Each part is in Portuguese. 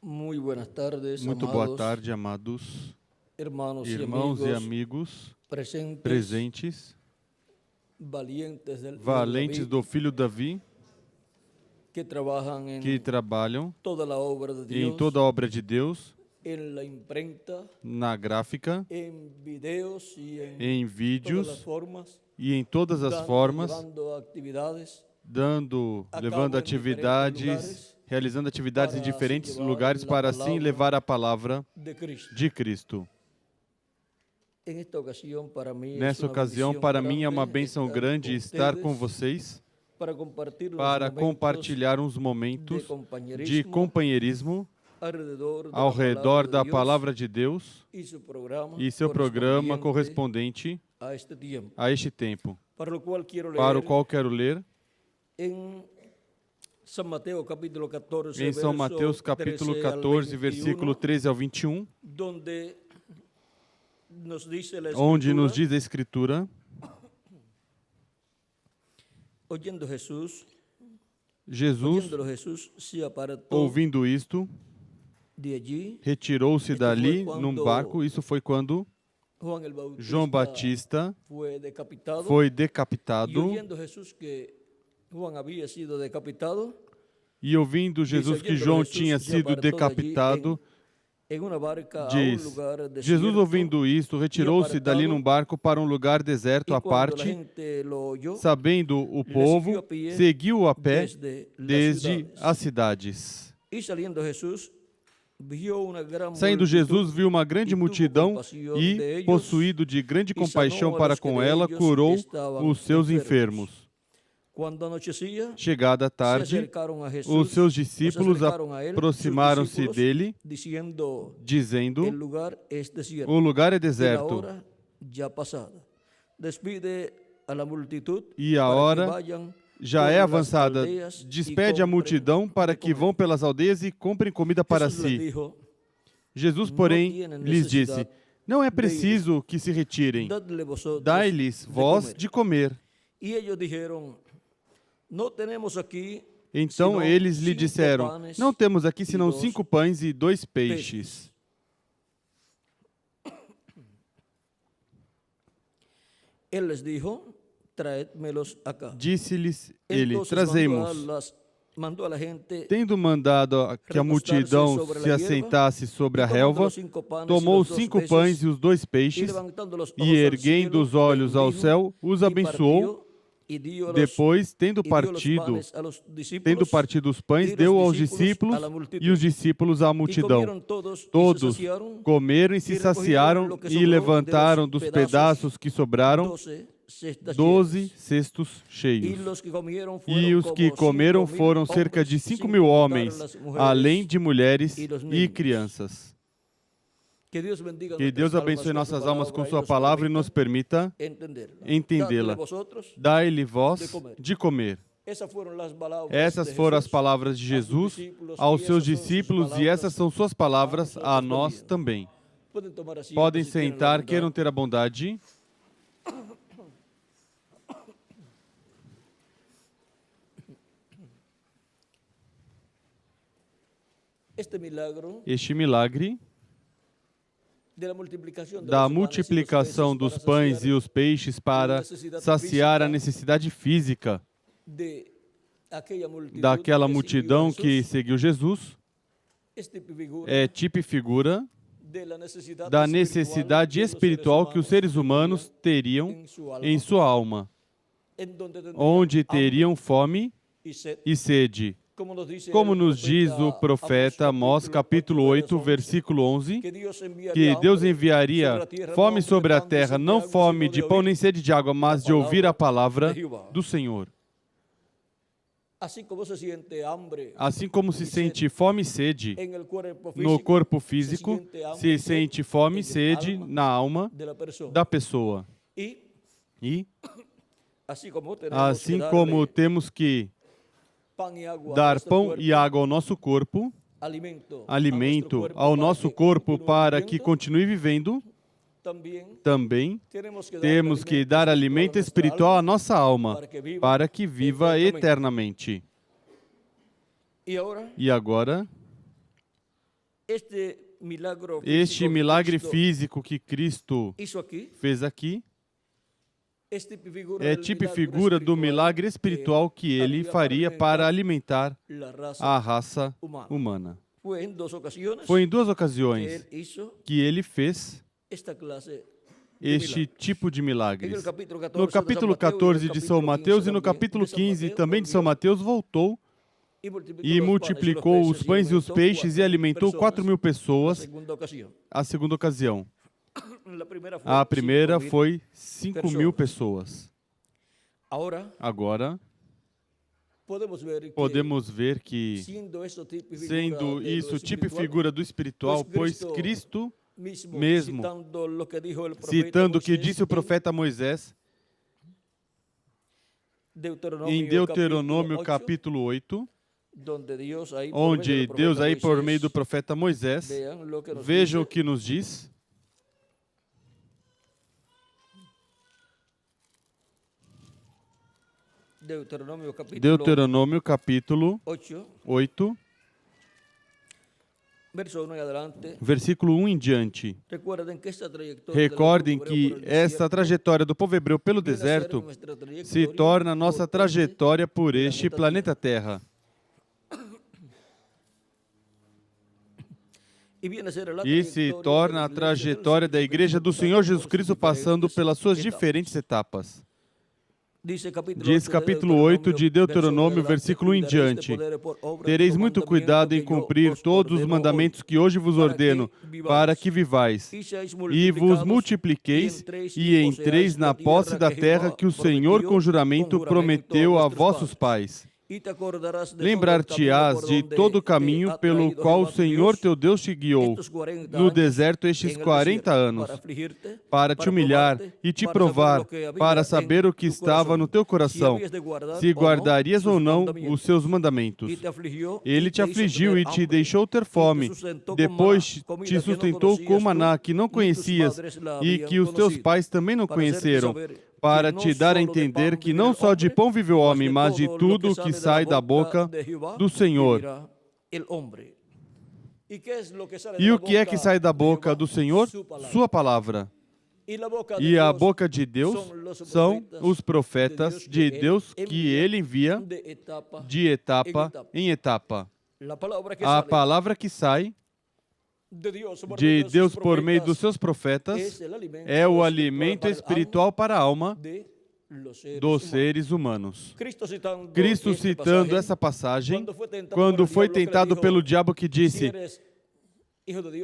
Muy buenas tardes, Muito boa amados tarde, amados hermanos irmãos y e amigos amigos presentes, presentes, valientes valentes do Filho Davi, que trabajan que en trabalham toda la obra de em Dios, toda a obra de Deus, en la imprenta, na gráfica, en videos y en em todas las vídeos formas, e em todas as dando, formas, llevando actividades levando atividades, realizando atividades em para así diferentes llevar lugares la para assim palabra levar a palavra de Cristo. de Cristo. En esta ocasión, para mí Nessa ocasião, para mim é uma bênção grande estar com vocês para compartir uns para momentos compartilhar uns de momentos de companheirismo companheirismo ao redor da palavra palavra de Deus e e seu programa correspondente a a este tempo, para para o qual quero ler em São Mateus capítulo 14, em São Mateus capítulo 14, versículo 13 ao 21, onde nos diz a Escritura: Jesus, ouvindo isto, retirou-se dali num barco. Isso foi quando João Batista foi decapitado. E ouvindo Jesus que João tinha sido decapitado, diz: Jesus, ouvindo isto, retirou-se dali num barco para um lugar deserto à parte. Sabendo o povo, seguiu a pé desde as cidades. Saindo Jesus, viu uma grande multidão e, possuído de grande compaixão para com ela, curou os seus enfermos. Chegada a tarde, os seus discípulos aproximaram-se dele, dizendo: o lugar é deserto e a hora já é avançada. Despede a multidão para que vão pelas aldeias e comprem comida para si. Jesus, porém, lhes disse: não é preciso que se retirem, dai-lhes vós de comer. Então eles lhe disseram: não temos aqui senão 5 pães e 2 peixes. Disse-lhes ele: trazei-mos. Tendo mandado que a multidão se assentasse sobre a relva, tomou os 5 pães e os 2 peixes, e erguendo os olhos ao céu, os abençoou. Depois, tendo partido os pães, deu aos discípulos e os discípulos à multidão. Todos comeram e se saciaram e levantaram dos pedaços que sobraram 12 cestos cheios. E os que comeram foram cerca de 5.000 homens, além de mulheres e crianças. Que Deus abençoe nossas almas com sua palavra e nos permita entendê-la. Dai-lhe vós de comer. Essas foram as palavras de Jesus aos seus discípulos e essas são suas palavras a nós também. Podem sentar, queiram ter a bondade. Este milagre da multiplicação dos pães e os peixes para saciar a necessidade física daquela multidão que seguiu Jesus é tipo e figura da necessidade espiritual que os seres humanos teriam em sua alma, onde teriam fome e sede. Como nos diz o profeta Amós, capítulo 8, versículo 11, que Deus enviaria fome sobre a terra, não fome de pão nem sede de água, mas de ouvir a palavra do Senhor. Assim como se sente fome e sede no corpo físico, se sente fome e sede na alma da pessoa. E assim como temos que dar pão e água ao nosso corpo, alimento ao nosso corpo para que continue vivendo, também temos que dar alimento espiritual à nossa alma, para que viva eternamente. E agora, Este milagre físico que Cristo fez aqui é tipo e figura do milagre espiritual que ele faria para alimentar a raça humana. Foi em duas ocasiões que ele fez este tipo de milagres. No capítulo 14 de São Mateus e no capítulo 15 também de São Mateus, voltou e multiplicou os pães e os peixes e alimentou 4.000 pessoas. A segunda ocasião. A primeira foi 5.000 pessoas. Agora, podemos ver que, sendo isso tipo e figura do espiritual, pois Cristo mesmo, citando o que disse o profeta Moisés, em Deuteronômio capítulo 8, onde Deus aí por meio do profeta Moisés, vejam o que nos diz. Deuteronômio capítulo 8, versículo 1 em diante. Recordem que esta trajetória do povo hebreu pelo deserto se torna a nossa trajetória por este planeta Terra. E se torna a trajetória da Igreja do Senhor Jesus Cristo passando pelas suas diferentes etapas. Diz capítulo 8 de Deuteronômio, versículo 1 em diante. Tereis muito cuidado em cumprir todos os mandamentos que hoje vos ordeno, para que vivais, e vos multipliqueis, e entreis na posse da terra que o Senhor com juramento prometeu a vossos pais. Lembrar-te-ás de todo o caminho pelo qual o Senhor teu Deus te guiou no deserto estes 40 anos, para te humilhar e te provar, para saber o que estava no teu coração, se guardarias ou não os seus mandamentos. Ele te afligiu e te deixou ter fome, depois te sustentou com maná que não conhecias e que os teus pais também não conheceram, para te dar a entender que não só de pão vive o homem, mas de tudo o que sai da boca do Senhor. E o que é que sai da boca do Senhor? Sua palavra. E a boca de Deus são os profetas de Deus que Ele envia de etapa em etapa. A palavra que sai de Deus por meio dos seus profetas é o alimento espiritual para a alma dos seres humanos. Cristo citando essa passagem, quando foi tentado pelo diabo que disse: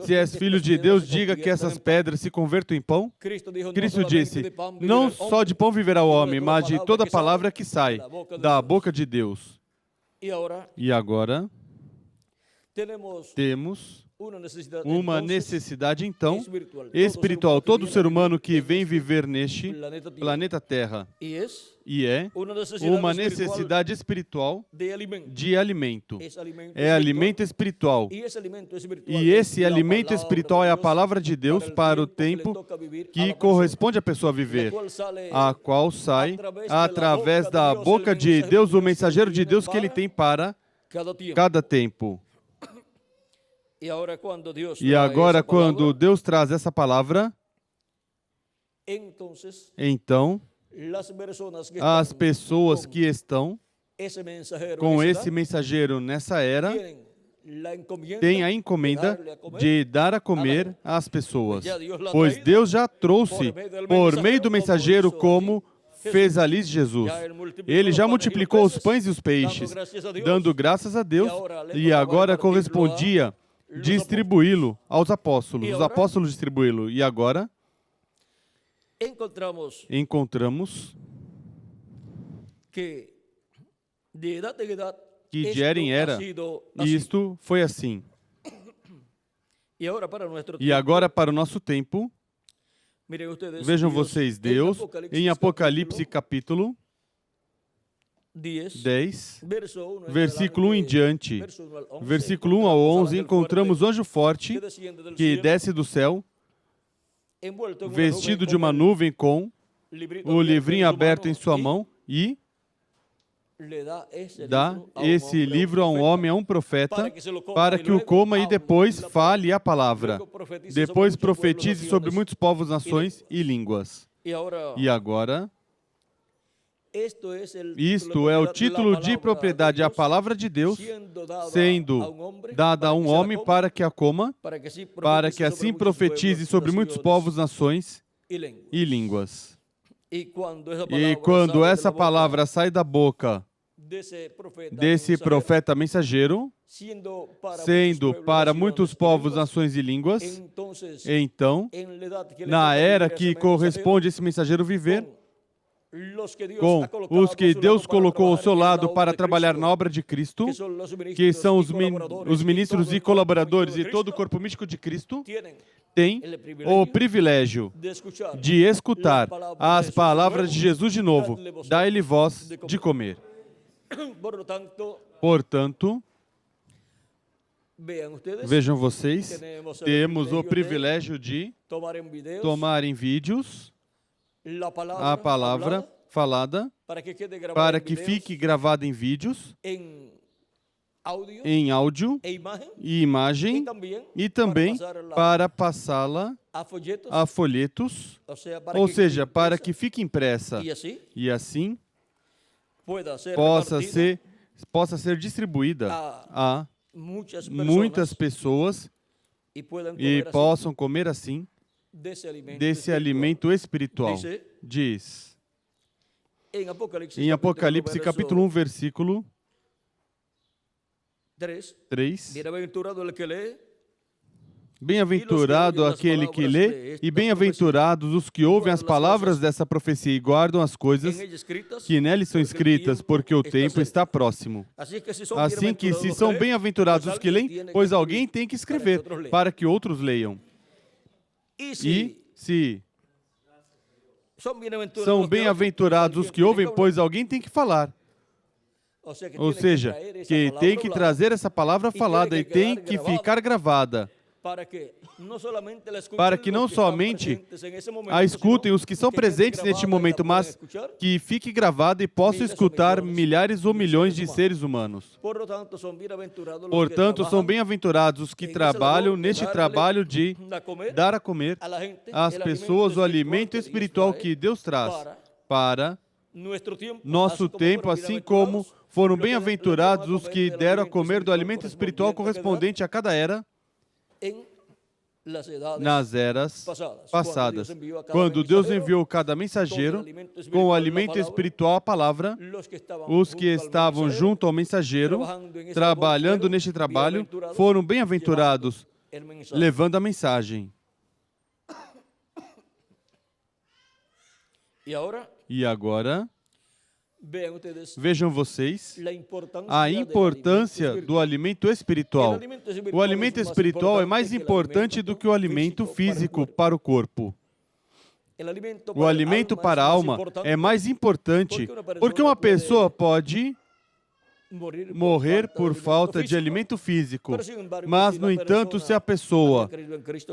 se és filho de Deus, diga que essas pedras se convertam em pão. Cristo disse: não só de pão viverá o homem, mas de toda palavra que sai da boca de Deus. E agora temos uma necessidade, então, espiritual. Todo ser humano que vem viver neste planeta Terra e é uma necessidade espiritual de alimento. É alimento espiritual. E esse alimento espiritual é a palavra de Deus para o tempo que corresponde à pessoa viver, a qual sai através da boca de Deus, o mensageiro de Deus que ele tem para cada tempo. E agora, quando Deus traz essa palavra, então, as pessoas que estão com esse mensageiro nessa era têm a encomenda de dar a comer às pessoas, pois Deus já trouxe por meio do mensageiro, como fez ali Jesus. Ele já multiplicou os pães e os peixes, dando graças a Deus, e agora correspondia distribuí-lo aos apóstolos, os apóstolos distribuí-lo. E agora encontramos que de era em era isto foi assim. E agora para o nosso tempo, vejam vocês, Deus em Apocalipse capítulo 10, versículo 1 em diante, versículo 1 ao 11, encontramos o anjo forte que desce do céu, vestido de uma nuvem com o livrinho aberto em sua mão, e dá esse livro a um homem, a um profeta, para que o coma e depois fale a palavra. Depois profetize sobre muitos povos, nações e línguas. E agora, isto é o título de propriedade, a palavra de Deus, sendo dada a um homem para que a coma, para que assim profetize sobre muitos povos, nações e línguas. E quando essa palavra sai da boca desse profeta mensageiro, sendo para muitos povos, nações e línguas, então, na era que corresponde esse mensageiro viver, com os que Deus colocou ao seu lado para trabalhar na obra de Cristo, que são os ministros e colaboradores e todo o corpo místico de Cristo, tem o privilégio de escutar as palavras de Jesus de novo. Dai-lhe voz de comer. Portanto, vejam vocês, temos o privilégio de tomar em vídeos a palavra falada para que fique gravada em vídeos, em áudio e imagem, e também para passá-la a folhetos, ou seja, para que fique impressa e assim possa ser distribuída a muitas pessoas e possam comer assim desse alimento espiritual. Diz em Apocalipse capítulo 1, versículo 3, bem-aventurado aquele que lê e bem-aventurados os que ouvem as palavras dessa profecia e guardam as coisas que neles são escritas, porque o tempo está próximo. Assim que se são bem-aventurados os que leem, pois alguém tem que escrever para que outros leiam. E se são bem-aventurados os que ouvem, pois alguém tem que falar. Ou seja, que tem que trazer essa palavra falada e tem que ficar gravada, para que não somente a escutem os que são presentes neste momento, mas que fique gravada e possam escutar milhares ou milhões de seres humanos. Portanto, são bem-aventurados os que trabalham neste trabalho de dar a comer às pessoas o alimento espiritual que Deus traz para nosso tempo, assim como foram bem-aventurados os que deram a comer do alimento espiritual correspondente a cada era, nas eras passadas, quando Deus enviou cada mensageiro com o alimento espiritual, a palavra, os que estavam junto ao mensageiro, trabalhando neste trabalho, foram bem-aventurados, levando a mensagem. E agora, vejam vocês a importância do alimento espiritual. O alimento espiritual é mais importante do que o alimento físico para o corpo. O alimento para a alma é mais importante porque uma pessoa pode morrer por falta de alimento físico. Mas, no entanto, se a pessoa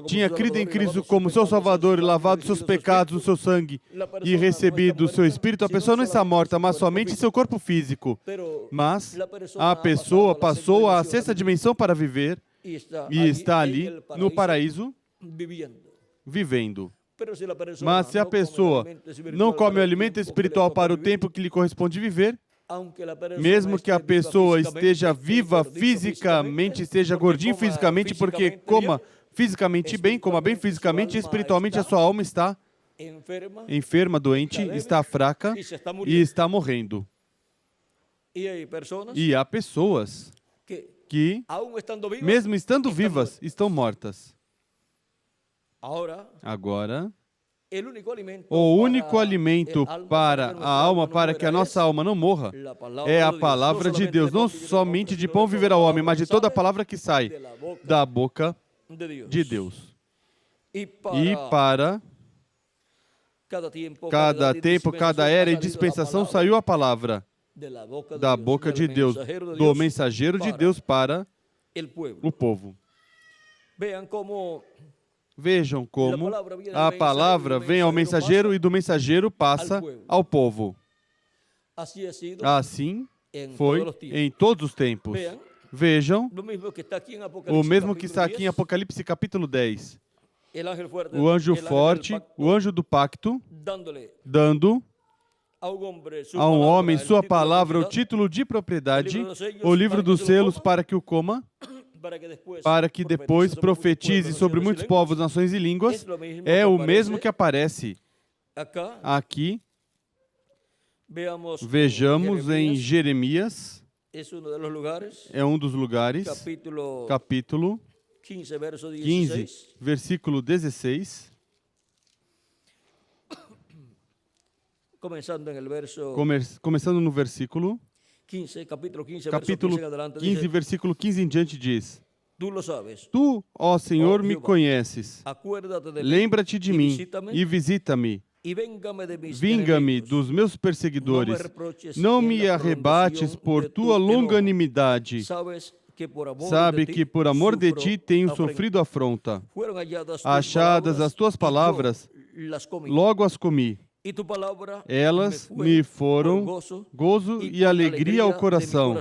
tinha crido em Cristo como seu Salvador e lavado seus pecados no seu sangue e recebido o seu Espírito, a pessoa não está morta, mas somente seu corpo físico. Mas a pessoa passou à sexta dimensão para viver e está ali no paraíso vivendo. Mas se a pessoa não come o alimento espiritual para o tempo que lhe corresponde viver, mesmo que a pessoa esteja viva fisicamente, esteja gordinho fisicamente, porque coma fisicamente bem, coma bem fisicamente, espiritualmente a sua alma está enferma, doente, está fraca e está morrendo. E há pessoas que, mesmo estando vivas, estão mortas. Agora, o único alimento para a alma, para que a nossa alma não morra, é a palavra de Deus. Não somente de pão viverá o homem, mas de toda a palavra que sai da boca de Deus. E para cada tempo, cada era e dispensação saiu a palavra da boca de Deus, do mensageiro de Deus para o povo. Vejam como a palavra vem ao mensageiro e do mensageiro passa ao povo. Assim foi todos os tempos. em todos os tempos. Vean, Vejam, lo mismo que está aquí en o Apocalipsis, mesmo que capítulo está aqui em 10, Apocalipse capítulo 10. el ángel fuerte, O anjo el ángel del forte, pacto, o anjo do pacto, dándole dando a un hombre su a um palabra, homem el sua título de palavra, o propiedad, título de propriedade, livro dos sellos, o livro para que dos se lo selos coma, para que o coma, para que depois profetize sobre muitos povos, nações e línguas. É o mesmo que aparece aqui. Vejamos em Jeremias, é um dos lugares, capítulo 15, versículo 16. Começando no versículo 15, capítulo 15, capítulo 15, versículo 15 em diante diz: Tú lo sabes. Tu, ó Senhor, me Jehová, conheces. Acuérdate de mí Lembra-te de y mim visítame, e visita-me. y véngame de mis Vinga-me enemigos. dos meus perseguidores. Não me reproches Não en me la arrebates prolongación por de tua tu enojo. longanimidade. Sabe que por amor de ti tenho sofrido afronta. Achadas as tuas palavras, logo as comi. Elas me foram gozo e alegria ao coração.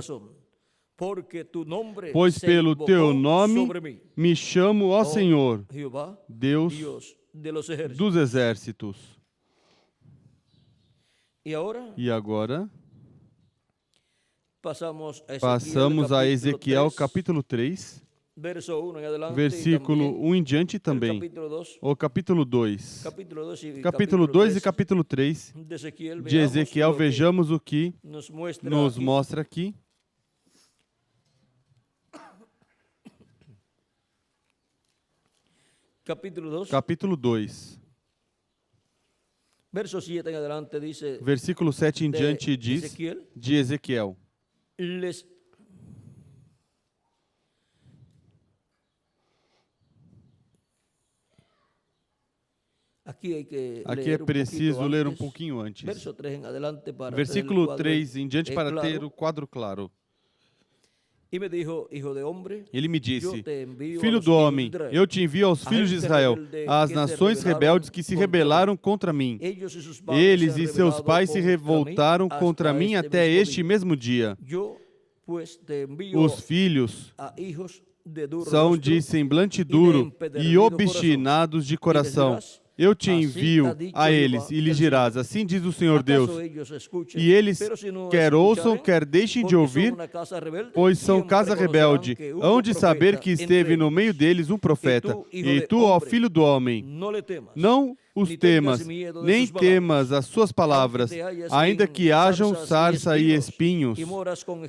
Pois pelo teu nome me chamo, ó Senhor, Deus dos exércitos. E agora passamos a Ezequiel capítulo 3, versículo 1 em diante também. O capítulo 2. Capítulo 2 e capítulo 3 de Ezequiel, vejamos o que nos mostra aqui. Capítulo 2. Versículo 7 em diante diz, de Ezequiel. Aqui é preciso ler um pouquinho antes. Versículo 3 em diante para ter o quadro claro. Ele me disse: Filho do homem, eu te envio aos filhos de Israel, às nações rebeldes que se rebelaram contra mim. Eles e seus pais se revoltaram contra mim até este mesmo dia. Os filhos são de semblante duro e obstinados de coração. Eu te envio a eles e lhes dirás, assim diz o Senhor Deus, e eles quer ouçam, quer deixem de ouvir, pois são casa rebelde. Hão de saber que esteve no meio deles um profeta, e tu, ó filho do homem, não os temas, nem temas as suas palavras, ainda que hajam sarça e espinhos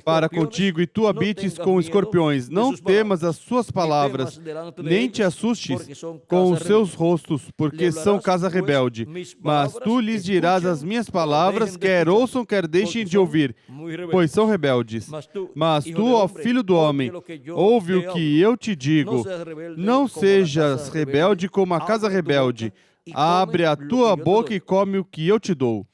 para contigo, e tu habites com escorpiões. Não temas as suas palavras, nem te assustes com os seus rostos, porque são casa rebelde. Mas tu lhes dirás as minhas palavras, quer ouçam, quer deixem de ouvir, pois são rebeldes. Mas tu, ó filho do homem, ouve o que eu te digo. Não sejas rebelde como a casa rebelde. Abre a tua boca e come o que eu te dou.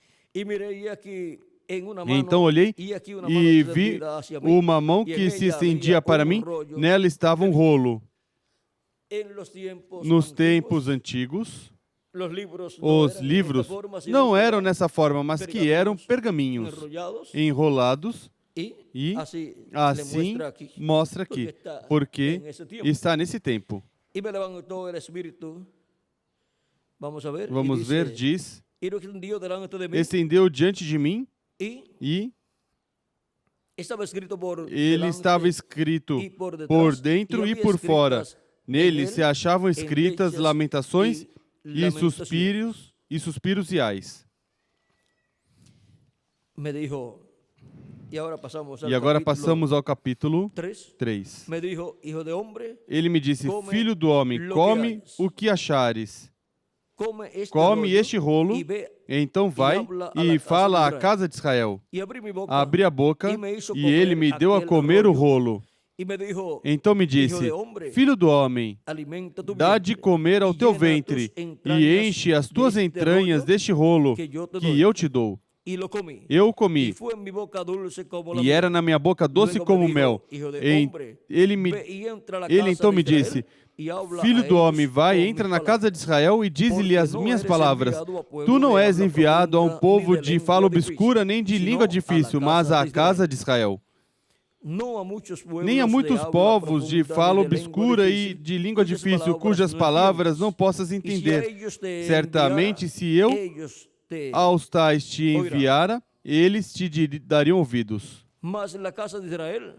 Então olhei e vi uma mão que se estendia para mim, nela estava um rolo. Nos tempos antigos, os livros não eram nessa forma, mas que eram pergaminhos enrolados, e assim mostra aqui, porque está nesse tempo. Vamos ver, diz, estendeu diante de mim e ele estava escrito por dentro e por fora. Nele se achavam escritas lamentações e suspiros e ais. E agora passamos ao capítulo 3. Ele me disse, filho do homem, come o que achares. Come este rolo, então vai e fala à casa de Israel. Abri a boca e ele me deu a comer o rolo. Então me disse, filho do homem, dá de comer ao teu ventre e enche as tuas entranhas deste rolo que eu te dou. y lo comí. Eu Y comi, fue en mi boca dulce como la e miel. era na minha boca doce Luego como me mel. dijo, hijo de Em- hombre, Ele ve y entra a la ele casa então de me Israel disse, y habla filho a do homem, ellos vai, con entra mis na casa de palabras. Israel e dize-lhe as Porque minhas não eres palavras. enviado a pueblo Tu não de és habla enviado a um profunda, povo ni de de fala lengua difícil, obscura, nem de sino língua a la difícil, mas casa à de casa Israel. de Israel. Não há muitos pueblos Nem há muitos de habla povos de profunda, fala ni de lengua obscura e difícil, de língua cujas difícil, cujas não palavras não entiendes. possas E se a entender. ellos te Certamente, enviara, se eu ellos te aos tais te enviara, eles te dariam ouvidos. Mas la casa de Israel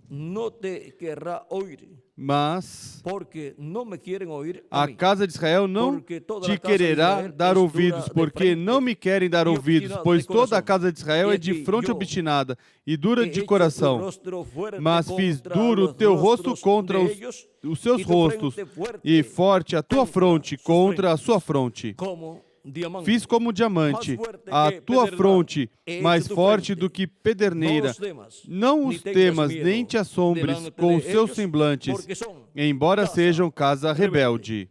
no te querrá oír, Mas porque no me quieren oír a a mí. casa de Israel não Porque toda te a casa de quererá Israel dar es ouvidos, dura de porque frente não me querem dar e ouvidos, obstinada pois de toda a coração. casa de Israel é de E fronte eu obstinada e dura He de hecho coração. tu rostro fuerte Mas fiz contra duro o los teu rosto rostros contra de ellos, os seus e tu rostos, frente fuerte e forte a tua contra fronte sus contra a frentes, sua fronte. como diamante. Fiz como diamante Mais forte a que tua pedernal, fronte, he mais hecho tu forte frente. do que Não pederneira. os temas, Não ni os tengas temas, miedo nem te assombres delante com de os seus ellos, semblantes, porque son embora casa sejam casa rebelde.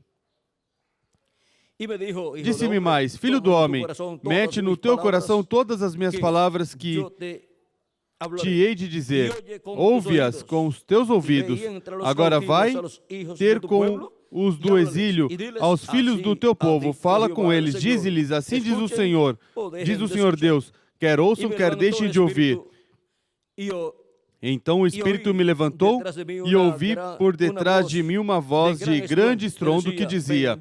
E me dijo, hijo de Disse-me hombre, mais, filho do toma en tu homem, corazón todas mete no mis teu palabras coração todas as minhas que palavras que yo te hablaré. te hei de dizer. E oye com tus Ouve-as ouvidos. com os teus ouvidos. E ve e entra los Agora cautivos vai a los hijos ter de tu com pueblo, os e do háblales, exílio, e diles, aos filhos do assim teu ha povo. dicho Fala Jehová com el eles, Señor. dize-lhes, assim diz o Escuchen Senhor. o dejen Diz o de Senhor escuchar. Deus, quer E ouçam, me quer levantó deixem el de ouvir. espíritu, e yo Então o Espírito me levantou detrás de mim e ouvi por detrás voz de mim uma voz de grande estrondo que dizia,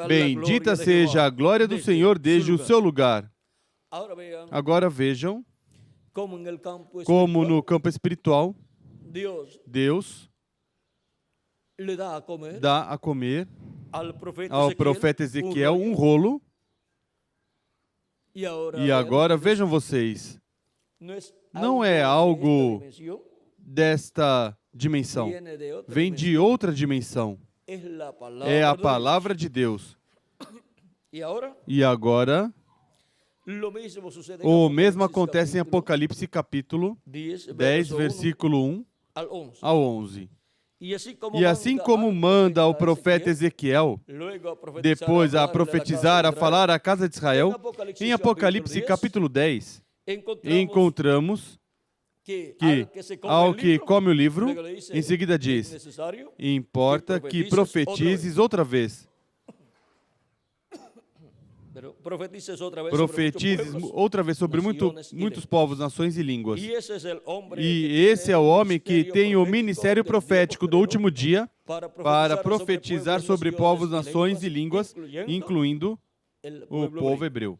Bendita seja a glória do Senhor desde o seu lugar. Agora vejam como no campo espiritual, Deus le dá a comer dá a comer ao ao profeta Ezequiel um rollo. rolo. E agora vejam vocês, não é algo desta dimensão, vem de outra dimensão. É a palavra de Deus. E agora, o mesmo acontece em Apocalipse capítulo 10, versículo 1 ao 11. E assim como manda o profeta Ezequiel, depois a profetizar, a falar à casa de Israel, em Apocalipse capítulo 10, encontramos que ao que come o livro, em seguida diz, importa que profetizes outra vez. Profetizes outra vez sobre muitos povos, nações e línguas. E esse é o homem que tem o ministério profético do último dia para profetizar sobre povos, nações e línguas, incluindo o povo hebreu.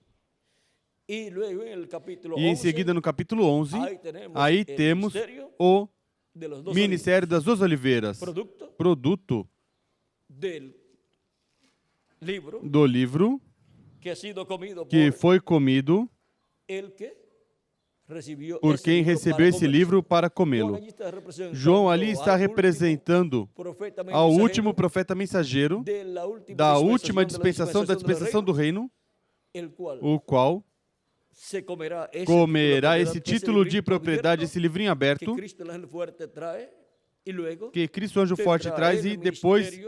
E em seguida, no capítulo 11, aí temos o ministério das duas oliveiras, produto do livro que foi comido por quem recebeu esse livro para comê-lo. João ali está representando ao último profeta mensageiro da última dispensação, da dispensação do reino, o qual comerá esse título de propriedade, esse livrinho aberto, que Cristo Anjo Forte traz, e depois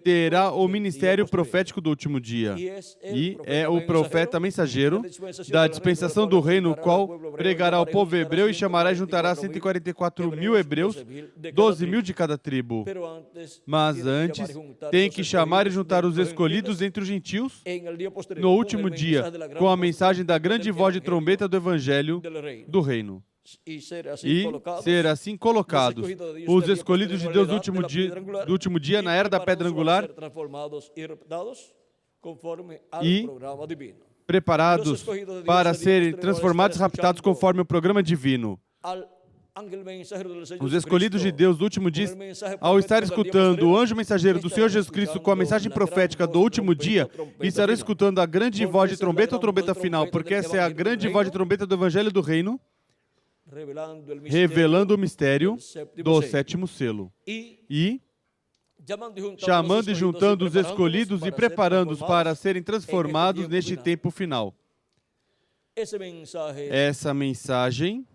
terá o ministério profético do último dia. E é o profeta mensageiro da dispensação do reino, o qual pregará ao povo hebreu e chamará e juntará 144 mil hebreus, 12 mil de cada tribo. Mas antes, tem que chamar e juntar os escolhidos entre os gentios no último dia, com a mensagem da grande voz de trombeta do evangelho do reino. E ser assim colocados, os escolhidos de Deus do último dia na era da pedra angular e preparados para serem transformados e raptados conforme o programa divino. Os escolhidos de Deus do último dia, ao estar escutando o anjo mensageiro do Senhor Jesus Cristo com a mensagem profética do último dia, estarão escutando a grande voz de trombeta ou trombeta final, porque essa é a grande voz de trombeta do evangelho do reino, revelando o mistério do sétimo selo. E chamando e juntando os escolhidos e preparando-os para serem transformados neste tempo final. Essa mensagem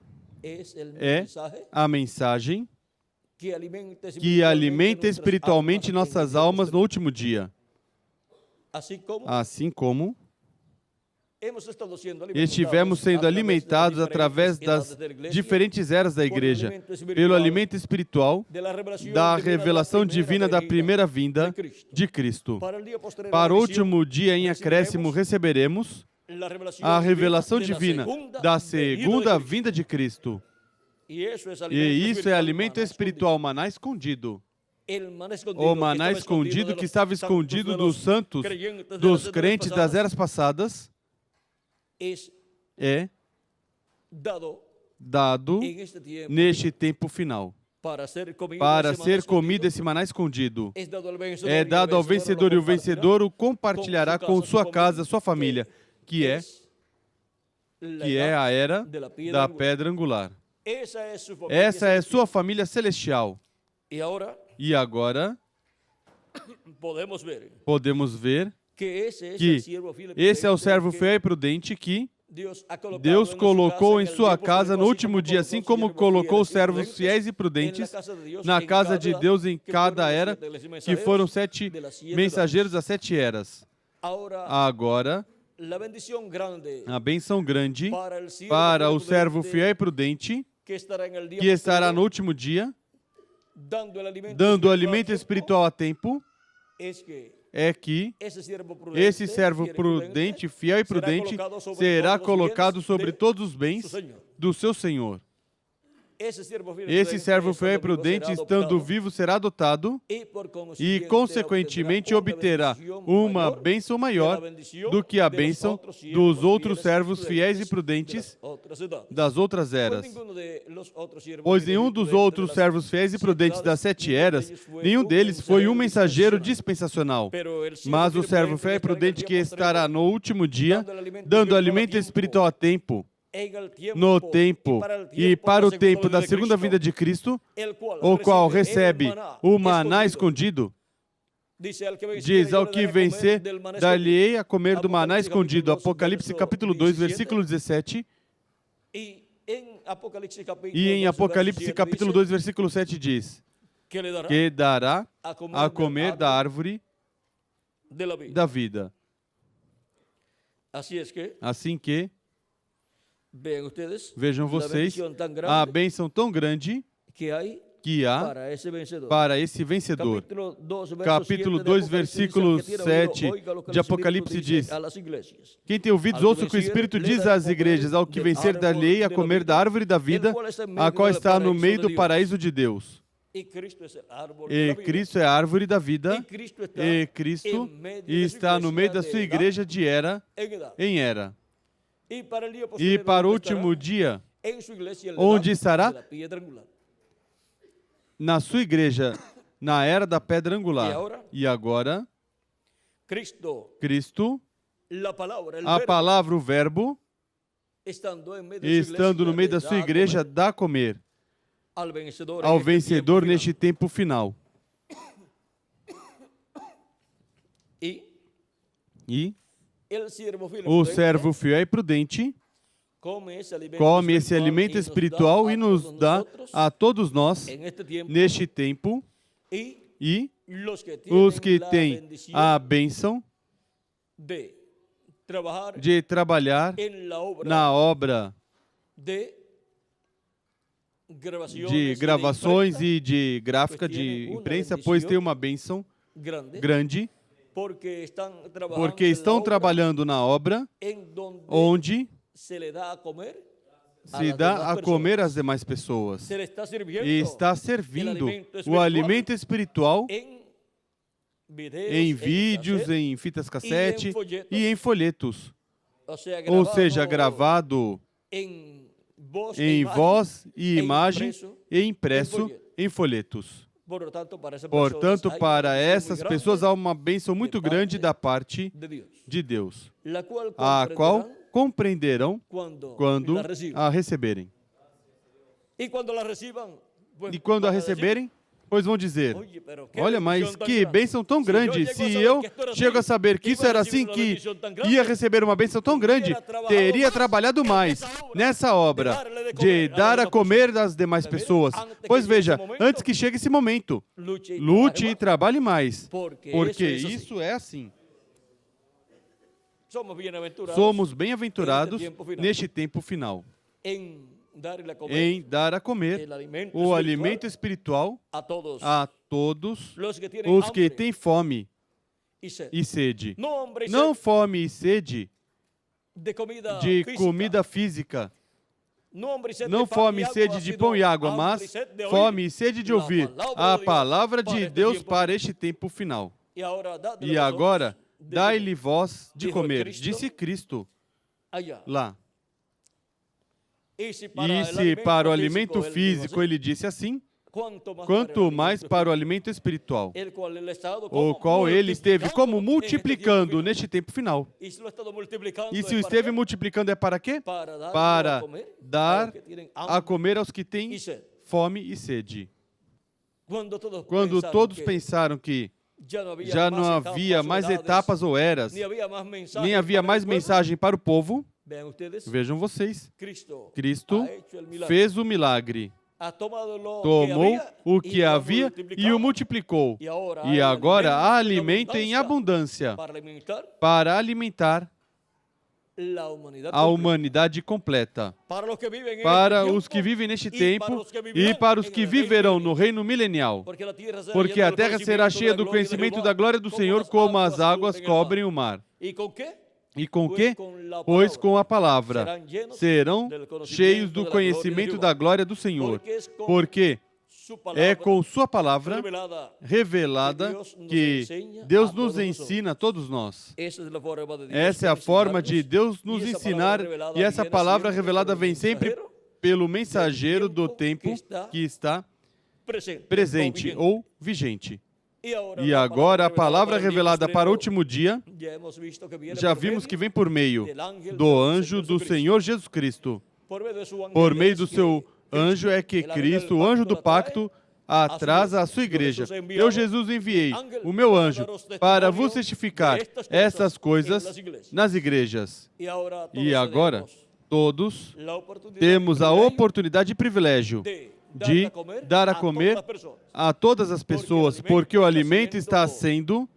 é a mensagem que alimenta espiritualmente nossas almas no último dia. Assim como estivemos sendo alimentados através das diferentes eras da igreja, pelo alimento espiritual da revelação divina da primeira vinda de Cristo. Para o último dia, em acréscimo, receberemos a revelação divina da segunda vinda de Cristo. E isso é alimento espiritual, maná escondido. O maná escondido que estava escondido dos santos, dos crentes das eras passadas, é dado neste tempo final. Para ser comido esse maná escondido, é dado ao vencedor, e o vencedor o compartilhará com sua casa, sua família, que é a era da pedra angular. Essa é sua família celestial. E agora, podemos ver que esse é o servo fiel e prudente que Deus colocou em sua casa no último dia, assim como colocou os servos fiéis e prudentes na casa de Deus em cada era, que foram 7 mensageiros das 7 eras. Agora, a bênção grande para o servo fiel e prudente, que estará no último dia, dando alimento espiritual a tempo, é que esse servo prudente, fiel e prudente, será colocado sobre todos os bens do seu Senhor. Esse servo fiel e prudente, estando vivo, será adotado e, consequentemente, obterá uma bênção maior do que a bênção dos outros servos fiéis e prudentes das outras eras. Pois nenhum dos outros servos fiéis e prudentes das 7 eras, nenhum deles foi um mensageiro dispensacional. Mas o servo fiel e prudente que estará no último dia, dando alimento espiritual a tempo, no tempo e para o tempo da segunda vinda de Cristo, o qual recebe o maná escondido, diz ao que vencer, dar-lhe-ei a comer do maná escondido. Apocalipse capítulo 2, versículo 17. E em Apocalipse capítulo 2, versículo 7 diz que dará a comer da árvore da vida. Assim que vejam vocês a bênção tão grande que há para esse vencedor. Capítulo 2, versículo 7 de Apocalipse diz: quem tem ouvidos, ouça o que o Espírito diz às igrejas. Ao que vencer, dar-lhe-ei a comer da árvore da vida, a qual está no meio do paraíso de Deus. E Cristo é a árvore da vida, e Cristo está no meio da sua igreja de era em era. E para o último dia, onde estará? Na sua igreja, na era da pedra angular. E agora, Cristo, a palavra, o verbo, estando no meio da sua igreja, dá a comer ao vencedor neste tempo final. E o servo fiel e prudente come esse alimento espiritual e nos dá a todos nós, neste tempo, e os que têm a bênção de trabalhar na obra de gravações e de gráfica de imprensa, pois tem uma bênção grande, porque estão trabalhando na obra onde se dá a comer às demais pessoas. E está servindo o alimento espiritual em vídeos, em fitas cassete e em folhetos. Ou seja, gravado em voz e imagem e impresso em folhetos. Portanto, para essas pessoas há uma bênção muito grande da parte de Deus, a qual compreenderão quando a receberem. E quando a receberem, pois vão dizer: olha, mas que bênção tão grande! Se eu chego a saber que isso era assim, que ia receber uma bênção tão grande, teria trabalhado mais nessa obra de dar a comer das demais pessoas. Pois veja, antes que chegue esse momento, lute e trabalhe mais, porque isso é assim. Somos bem-aventurados neste tempo final, em dar a comer o alimento espiritual a todos os que têm fome e sede. Não fome e sede de comida física, não fome e sede de pão e água, mas fome e sede de ouvir a palavra de Deus para este tempo final. E agora, dai-lhe vós de comer, disse Cristo lá. E se para o alimento físico ele disse assim, quanto mais para o alimento espiritual, o qual ele esteve como multiplicando neste tempo final. E se o esteve multiplicando é para quê? Para dar a comer aos que têm fome e sede. Quando todos pensaram que já não havia mais etapas ou eras, nem havia mais mensagem para o povo, vejam vocês, Cristo fez o milagre. Tomou o que havia e o multiplicou. E agora há alimento em abundância para alimentar a humanidade completa. Para os que vivem neste tempo e para os que viverão no reino milenial. Porque a terra será cheia do conhecimento da glória do Senhor, como as águas cobrem o mar. E com o quê? Pois com a palavra serão cheios do conhecimento da glória do Senhor. Porque é com sua palavra revelada que Deus nos ensina a todos nós. Essa é a forma de Deus nos ensinar, e essa palavra revelada vem sempre pelo mensageiro do tempo que está presente ou vigente. E agora a palavra revelada para o último dia, já vimos que vem por meio do anjo do Senhor Jesus Cristo. Por meio do seu anjo é que Cristo, o anjo do pacto, atrasa a sua igreja. Eu, Jesus, enviei o meu anjo para vos testificar estas coisas nas igrejas. E agora todos temos a oportunidade e privilégio de dar a comer a todas as pessoas, porque o alimento está sendo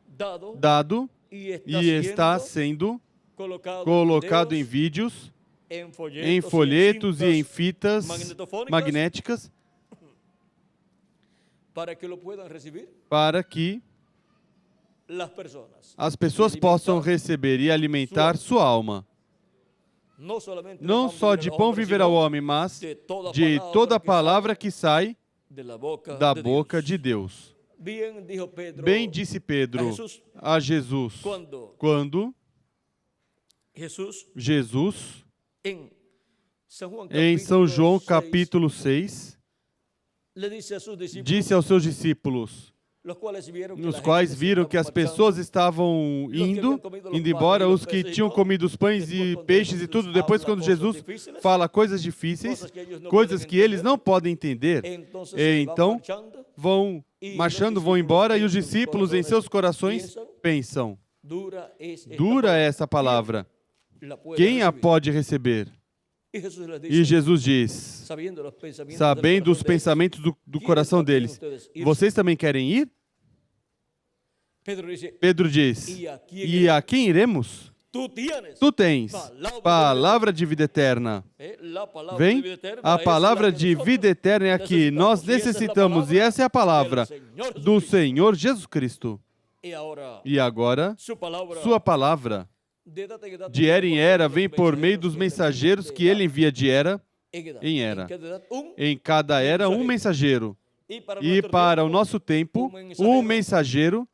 dado e está sendo colocado em vídeos, em folhetos e em fitas magnéticas, para que as pessoas possam receber e alimentar sua alma. Não só de pão viverá o homem, mas de toda palavra que sai da boca de Deus. Bem disse Pedro a Jesus, quando Jesus, em São João capítulo 6, disse aos seus discípulos, nos quais viram que as pessoas estavam indo embora, os que tinham comido os pães e peixes e tudo. Depois, quando Jesus fala coisas difíceis, coisas que eles não podem entender, então vão marchando, vão embora, e os discípulos em seus corações pensam, dura é essa palavra, quem a pode receber? E Jesus diz, sabendo os pensamentos do coração deles, vocês também querem ir? Pedro diz, e a quem iremos? Tu tens palavra de vida eterna. Vem, a palavra de vida eterna é a que nós necessitamos, e essa é a palavra do Senhor Jesus Cristo. E agora, sua palavra de era em era vem por meio dos mensageiros que ele envia de era em era. Em cada era, um mensageiro. E para o nosso tempo, um mensageiro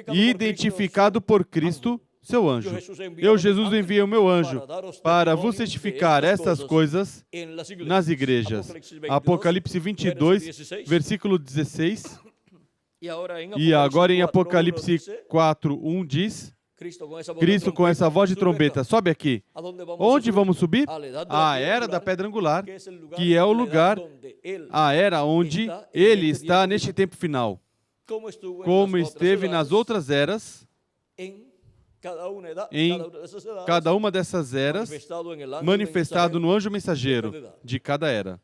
identificado por Cristo, seu anjo. Eu, Jesus, enviei o meu anjo para vos testificar estas coisas nas igrejas. Apocalipse 22, versículo 16. E agora em Apocalipse 4, 1 diz, Cristo com essa voz de trombeta, sobe aqui. Onde vamos subir? A era da pedra angular, que é o lugar, a era onde ele está neste tempo final. Como esteve nas outras eras, em cada uma dessas eras, manifestado no anjo mensageiro de cada era.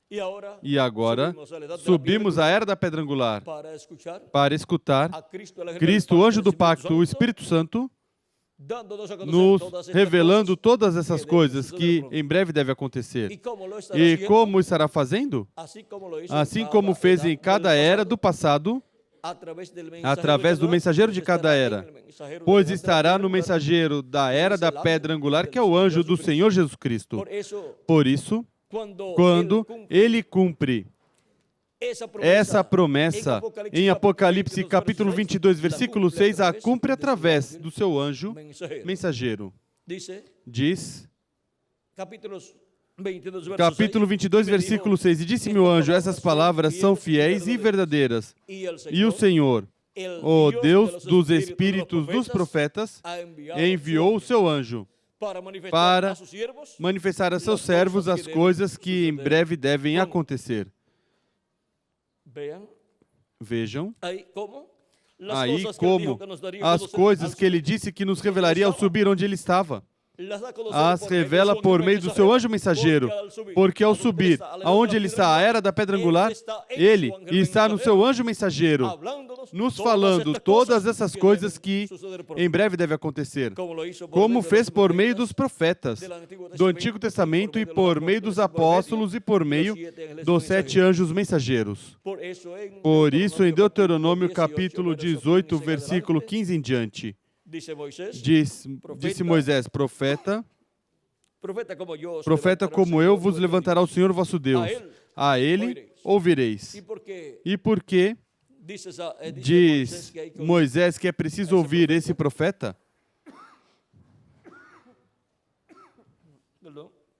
E agora, subimos à era da pedra angular para escutar Cristo, o anjo do pacto, o Espírito Santo, nos revelando todas essas coisas que em breve devem acontecer. E como estará fazendo? Assim como fez em cada era do passado, através do mensageiro de cada era, pois estará no mensageiro da era da pedra angular, que é o anjo do Senhor Jesus Cristo. Por isso, quando ele cumpre essa promessa, em Apocalipse capítulo 22, versículo 6, a cumpre através do seu anjo mensageiro. Diz, capítulo 22, versículo 6, e disse-me o anjo, essas palavras são fiéis e verdadeiras. E o Senhor, o Deus dos espíritos dos profetas, enviou o seu anjo para manifestar a seus servos as coisas que em breve devem acontecer. Vejam aí como as coisas que ele disse que nos revelaria ao subir onde ele estava. As revela por meio do seu anjo mensageiro, porque ao subir aonde ele está, a era da pedra angular, ele está no seu anjo mensageiro, nos falando todas essas coisas que em breve devem acontecer, como fez por meio dos profetas do Antigo Testamento e por meio dos apóstolos e por meio dos 7 anjos mensageiros. Por isso, em Deuteronômio capítulo 18, versículo 15 em diante, disse Moisés, profeta como eu vos levantará o Senhor vosso Deus. A ele ouvireis. E por que diz Moisés que é preciso ouvir esse profeta?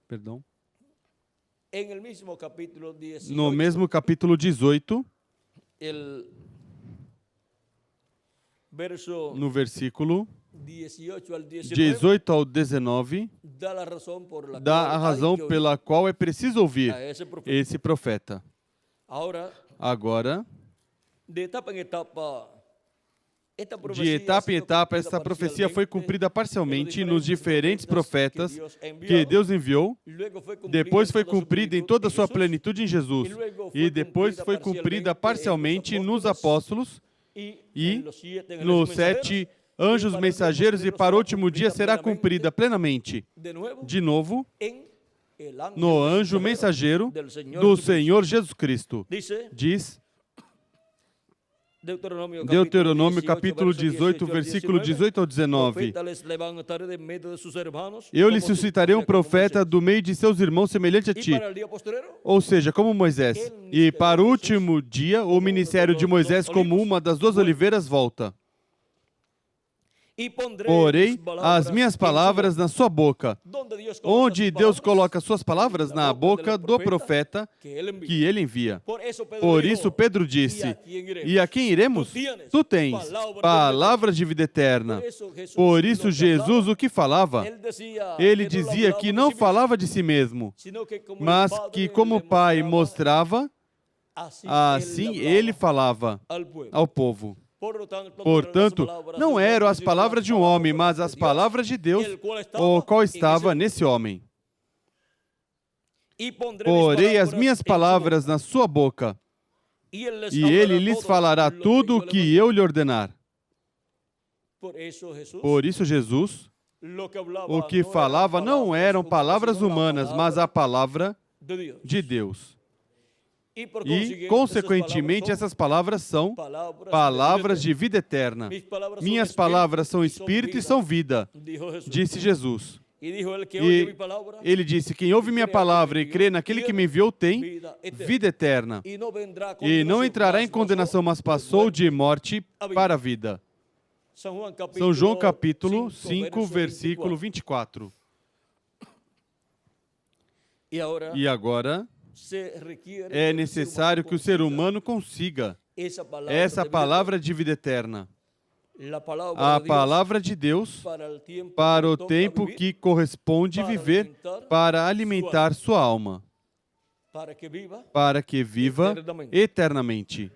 Perdão. No mesmo capítulo 18, no versículo 18 ao 19, dá a razão pela qual é preciso ouvir esse profeta. Agora, de etapa em etapa, esta profecia foi cumprida parcialmente nos diferentes profetas que Deus enviou, depois foi cumprida em toda a sua plenitude em Jesus, e depois foi cumprida parcialmente nos apóstolos, e nos 7 anjos mensageiros, e para o último dia será cumprida plenamente, de novo, no anjo mensageiro do Senhor Jesus Cristo. Diz Deuteronômio capítulo 18, versículo 18 ao 19. Eu lhe suscitarei um profeta do meio de seus irmãos semelhante a ti, ou seja, como Moisés. E para o último dia, o ministério de Moisés como uma das 2 oliveiras volta. Porei as minhas palavras na sua boca. Onde Deus coloca suas palavras? Na boca do profeta que ele envia. Por isso Pedro disse, e a quem iremos? Tu tens palavras de vida eterna. Por isso Jesus o que falava? Ele dizia que não falava de si mesmo, mas que como o Pai mostrava, assim ele falava ao povo. Portanto, não eram as palavras de um homem, mas as palavras de Deus, o qual estava nesse homem. Porei as minhas palavras na sua boca, e ele lhes falará tudo o que eu lhe ordenar. Por isso, Jesus, o que falava não eram palavras humanas, mas a palavra de Deus. E, consequentemente, essas palavras são palavras de vida eterna. Minhas palavras são espírito e são vida, disse Jesus. E ele disse, quem ouve minha palavra e crê naquele que me enviou tem vida eterna. E não entrará em condenação, mas passou de morte para a vida. São João capítulo 5, versículo 24. E agora é necessário que o ser humano consiga essa palavra de vida eterna. A palavra de Deus para o tempo que corresponde viver, para alimentar sua alma, para que viva eternamente.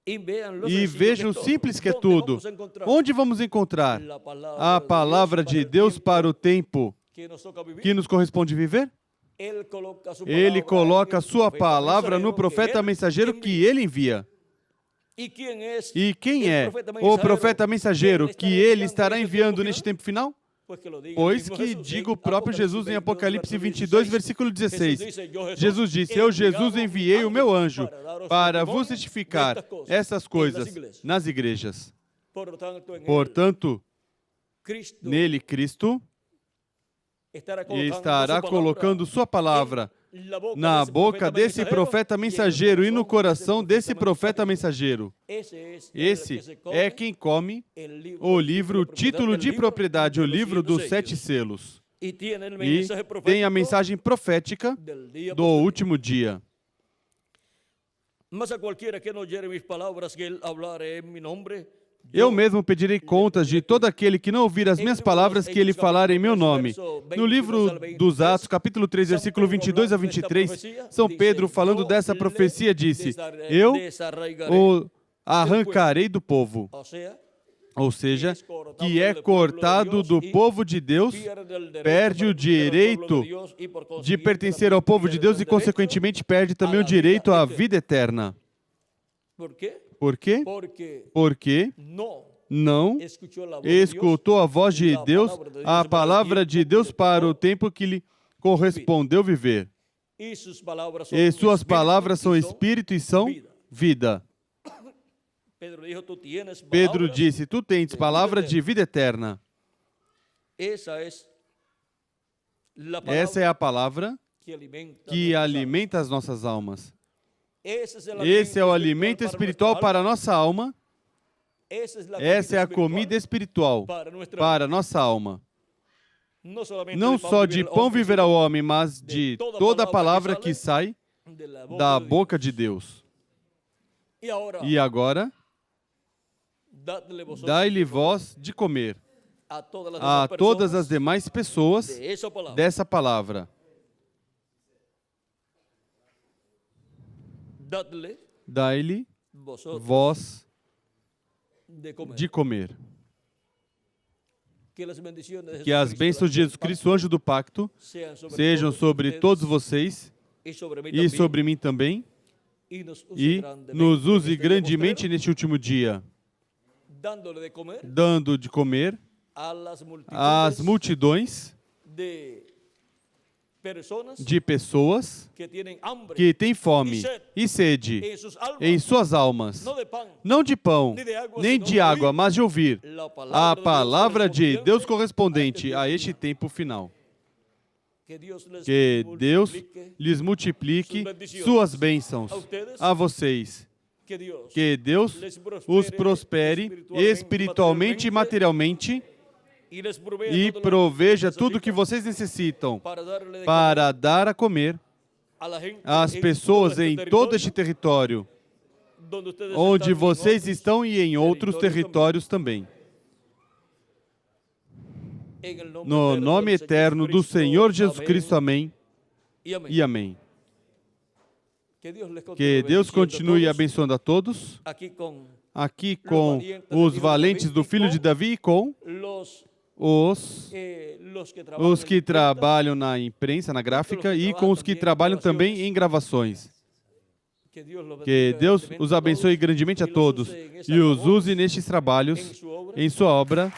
E vejam simples que é tudo. Onde vamos encontrar a palavra de Deus para o tempo que nos corresponde viver? Ele coloca a sua palavra no profeta mensageiro que ele envia. E quem é o profeta mensageiro que ele estará enviando neste tempo final? Pois que diga o próprio Jesus em Apocalipse 22, versículo 16. Jesus disse, eu, Jesus, enviei o meu anjo para vos testificar essas coisas nas igrejas. Portanto, nele, Cristo estará colocando sua palavra na boca desse profeta mensageiro e no coração desse profeta mensageiro. Esse é quem come o livro, o título de propriedade, o livro dos 7 selos. E tem a mensagem profética do último dia. Mas a qualquer que não oyere mis palavras que ele hablaré em meu nome, eu mesmo pedirei contas de todo aquele que não ouvir as minhas palavras que ele falar em meu nome. No livro dos Atos, capítulo 3, versículo 22 a 23, São Pedro, falando dessa profecia, disse, eu o arrancarei do povo. Ou seja, que é cortado do povo de Deus, perde o direito de pertencer ao povo de Deus e, consequentemente, perde também o direito à vida eterna. Por quê? Porque não escutou a voz de Deus, a palavra de Deus para o tempo que lhe correspondeu viver. E suas palavras são espírito e são vida. Pedro disse, tu tens palavra de vida eterna. Essa é a palavra que alimenta as nossas almas. Esse é o alimento espiritual para a nossa alma. Essa é a comida espiritual para a nossa alma. Não só de pão viverá o homem, mas de toda a palavra que sai da boca de Deus. E agora, dai-lhe voz de comer a todas as demais pessoas dessa palavra. Dai-lhe voz de comer. Que as bênçãos de Jesus Cristo, anjo do pacto, sejam sobre todos vocês e sobre mim também, e nos use grandemente neste último dia, dando de comer às multidões de pessoas que têm fome e sede em suas almas, não de pão, nem de água, mas de ouvir a palavra de Deus correspondente a este tempo final. Que Deus lhes multiplique suas bênçãos a vocês. Que Deus os prospere espiritualmente e materialmente e proveja tudo o que vocês necessitam para dar a comer às pessoas em todo este território, onde vocês estão e em outros territórios também. No nome eterno do Senhor Jesus Cristo, amém e amém. Que Deus continue abençoando a todos, aqui com os valentes do filho de Davi e com os que trabalham na imprensa, na gráfica, e com os que trabalham também em gravações. Que Deus os abençoe grandemente a todos e os use nestes trabalhos, em sua obra,